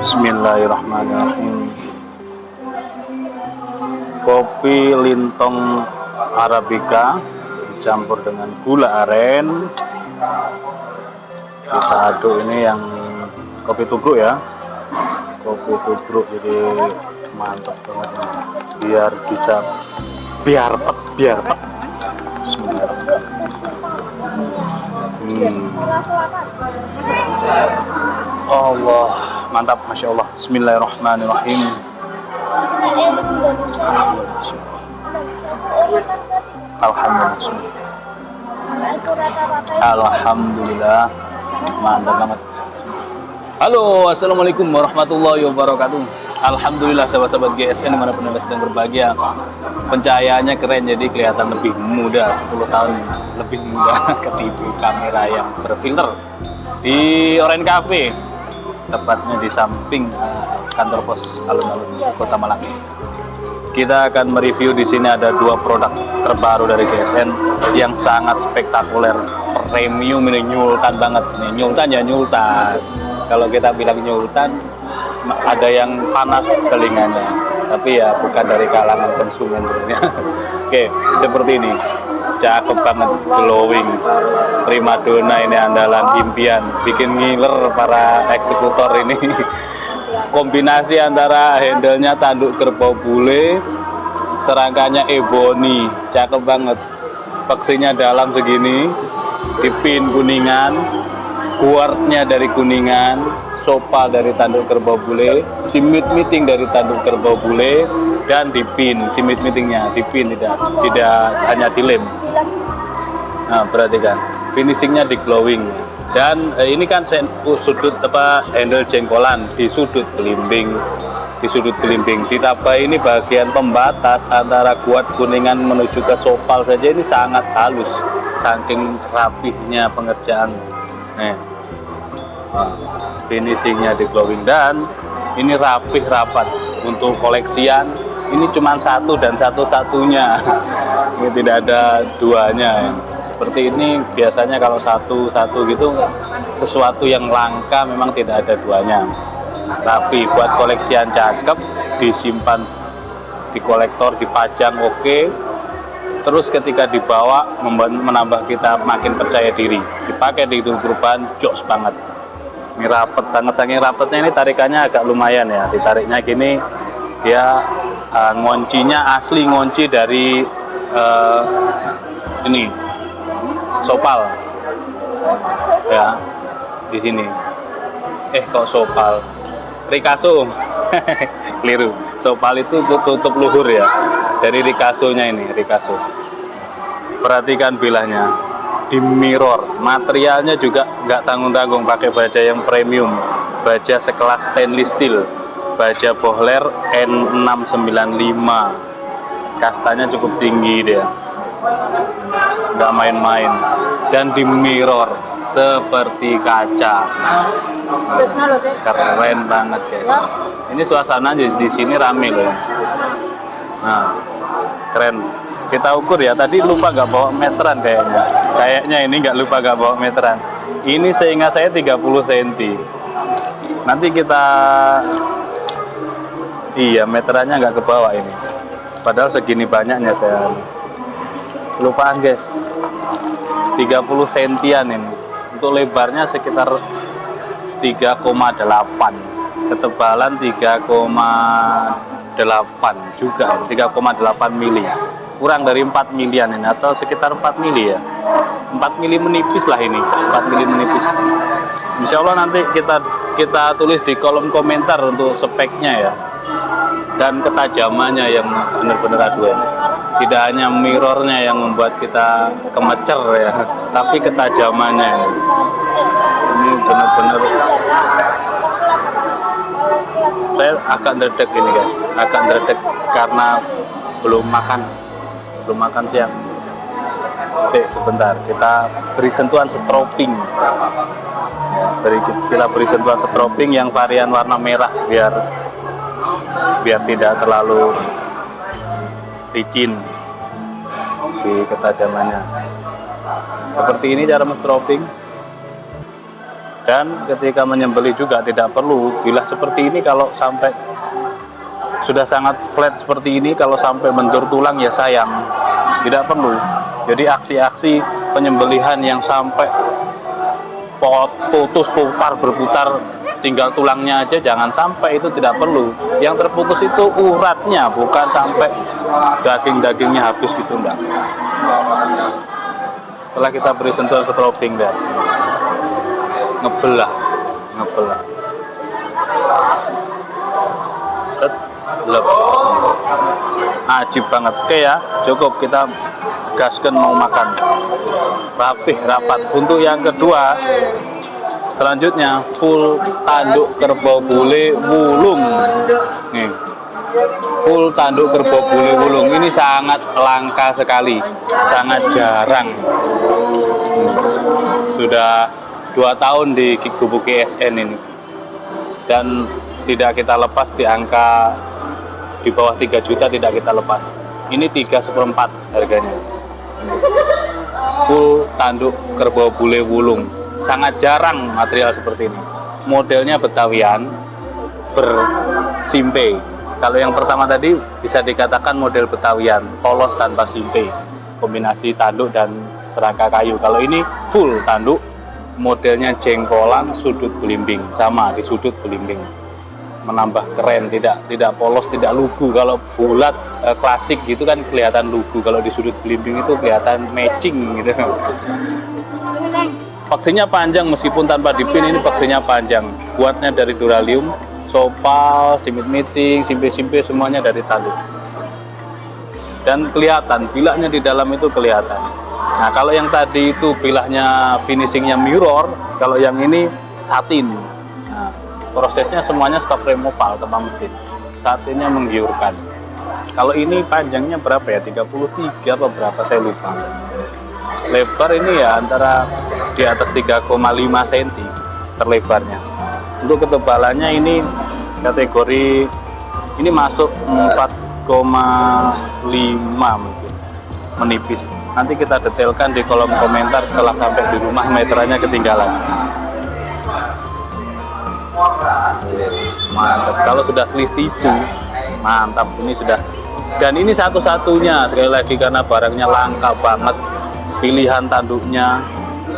Bismillahirrahmanirrahim. Kopi Lintong Arabica dicampur dengan gula aren. Kita aduk, ini yang kopi tubruk ya, kopi tubruk, jadi mantap banget ini. Biar bisa biar pet. Bismillahirrahmanirrahim. Allah, mantap, masya Allah. Bismillahirrahmanirrahim. Alhamdulillah. Alhamdulillah, mantap banget. Halo, assalamualaikum warahmatullahi wabarakatuh. Alhamdulillah sahabat-sahabat GSN dimanapun Anda sedang berbahagia. Pencahayaannya keren, jadi kelihatan lebih muda, 10 tahun lebih muda ke TV kamera yang berfilter di Orange Cafe, tepatnya di samping kantor pos alun-alun Kota Malang. Kita akan mereview di sini ada 2 produk terbaru dari GSN yang sangat spektakuler, premium ini, nyultan banget nih. Nyultan ya nyultan. Kalau kita bilang nyultan, ada yang panas telinganya, tapi ya bukan dari kalangan konsumen sebenarnya. Oke, seperti ini, cakep banget, glowing, primadona ini, andalan impian, bikin ngiler para eksekutor ini. Kombinasi antara handle-nya tanduk kerbau bule, serangkanya ebony, cakep banget. Peksinya dalam segini, dipin kuningan, guardnya dari kuningan, sopal dari tanduk kerbau bule, simit meeting dari tanduk kerbau bule, dan dipin, simit meetingnya dipin, tidak hanya dilem. Nah, perhatikan finishingnya di glowing. Dan ini kan sudut handle jengkolan di sudut belimbing, ditambah ini bagian pembatas antara guard kuningan menuju ke sopal saja ini sangat halus, saking rapihnya pengerjaan. Finishingnya di glowing, dan ini rapih rapat. Untuk koleksian ini cuma satu dan satu-satunya, ini tidak ada duanya. Seperti ini biasanya kalau satu gitu sesuatu yang langka, memang tidak ada duanya. Tapi buat koleksian cakep, disimpan di kolektor, dipajang oke. Terus ketika dibawa menambah kita makin percaya diri. Dipakai di perubahan jos banget. Ini rapet banget, saking rapetnya ini tarikannya agak lumayan ya. Ditariknya gini, dia ngoncinya asli ngunci dari ini sopal ya, di sini. Kok sopal, rikaso. Keliru, sopal itu tutup luhur ya, dari rikasonya ini, rikaso. Perhatikan bilahnya, di mirror, materialnya juga nggak tanggung-tanggung, pakai baja yang premium, baja sekelas stainless steel, baja Bohler N695, kastanya cukup tinggi dia, nggak main-main, dan di mirror seperti kaca. Keren banget guys. Ini suasana di sini rame loh. Nah, keren. Kita ukur ya. Tadi lupa nggak bawa meteran kayaknya. Kayaknya ini nggak lupa nggak bawa meteran. Ini seingat saya 30 cm. Nanti kita, iya meterannya nggak ke bawah ini. Padahal segini banyaknya saya. Kelupaan guys. 30 sentian ini. Untuk lebarnya sekitar 3,8, ketebalan 3,8 juga, 3,8 mili, kurang dari 4 milian ini, atau sekitar 4 mili ya, 4 mili menipis lah ini, 4 mili menipis. Insya Allah nanti kita tulis di kolom komentar untuk speknya ya, dan ketajamannya yang benar-benar aduan. Tidak hanya mirrornya yang membuat kita kemecer ya, tapi ketajamannya ini benar-benar. Saya agak ndredeg ini guys, agak ndredeg karena belum makan siang. Sebentar, kita beri sentuhan strobing ya, kita beri sentuhan strobing yang varian warna merah, biar tidak terlalu licin di ketajamannya. Seperti ini cara menstrobing. Dan ketika menyembelih juga tidak perlu bilah seperti ini. Kalau sampai sudah sangat flat seperti ini, kalau sampai bentur tulang ya sayang, tidak perlu. Jadi aksi-aksi penyembelihan yang sampai putus, berputar, tinggal tulangnya aja, jangan sampai, itu tidak perlu. Yang terputus itu uratnya, bukan sampai daging-dagingnya habis gitu, enggak. Setelah kita beri sentuhan strobing dan ngebelah. Ajib banget. Oke ya, cukup, kita gaskan mau makan. Rapih rapat. Untuk yang kedua, selanjutnya full tanduk kerbau bule wulung. Nih, full tanduk kerbau bule wulung. Ini sangat langka sekali, sangat jarang. Sudah 2 tahun di gubuk GSN ini, dan tidak kita lepas di angka di bawah 3 juta, tidak kita lepas. Ini 3/4 harganya. Full tanduk kerbau bule wulung. Sangat jarang material seperti ini. Modelnya Betawian bersimpe. Kalau yang pertama tadi bisa dikatakan model Betawian, polos tanpa simpe, kombinasi tanduk dan serangka kayu. Kalau ini full tanduk, modelnya jengkolan, sudut belimbing, sama di sudut belimbing. menambah keren, tidak polos, tidak lugu. Kalau bulat klasik gitu kan kelihatan lugu, kalau di sudut belimbing itu kelihatan matching gitu. Paksinya panjang meskipun tanpa dipin, ini paksinya panjang. Buatnya dari duralium, sopal, simit meeting, simpe-simpe semuanya dari tanduk. Dan kelihatan bilahnya di dalam itu kelihatan. Nah, kalau yang tadi itu bilahnya finishingnya mirror, kalau yang ini satin. Nah, prosesnya semuanya stop removal tanpa mesin. Satinnya menggiurkan. Kalau ini panjangnya berapa ya? 33 apa berapa saya lupa. Lebar ini ya antara di atas 3,5 cm terlebarnya. Untuk ketebalannya ini kategori ini masuk 4,5 mungkin, menipis. Nanti kita detailkan di kolom komentar setelah sampai di rumah meterannya ketinggalan. Mantap, kalau sudah selis tisu mantap, ini sudah. Dan ini satu-satunya sekali lagi karena barangnya langka banget, pilihan tanduknya,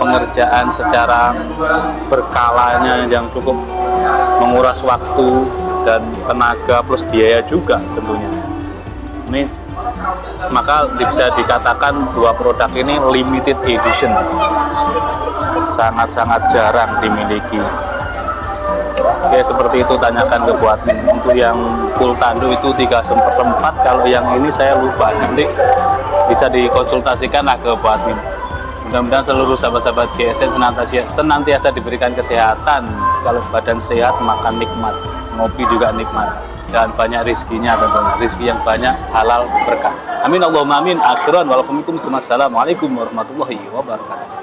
pengerjaan secara berkalanya yang cukup menguras waktu dan tenaga plus biaya juga tentunya. Ini maka bisa dikatakan dua produk ini limited edition, sangat-sangat jarang dimiliki. Oke, seperti itu, tanyakan ke Bu Admin. Untuk yang full tanduk itu 3/4, kalau yang ini saya lupa, nanti bisa dikonsultasikan lah ke Bu Admin. Mudah-mudahan seluruh sahabat-sahabat GSN senantiasa diberikan kesehatan. Kalau badan sehat, makan nikmat, ngopi juga nikmat, dan banyak rizkinya tentunya, rizki yang banyak, halal, berkah. Amin Allahumma amin. Akhiran walafumikum. Assalamualaikum warahmatullahi wabarakatuh.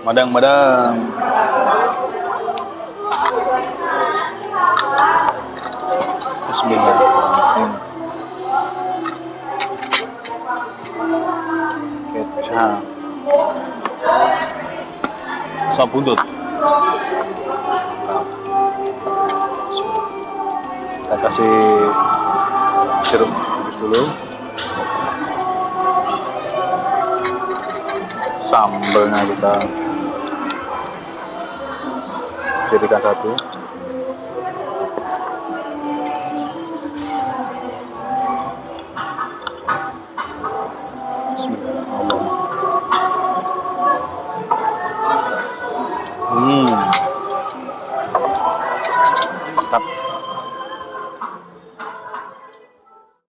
Madang. Bismillahirrahmanirrahim. Kecap. Sop buntut. Kita kasih sirup dulu. Sambelnya kita jadikan satu. Bismillahirrahmanirrahim. Mantap.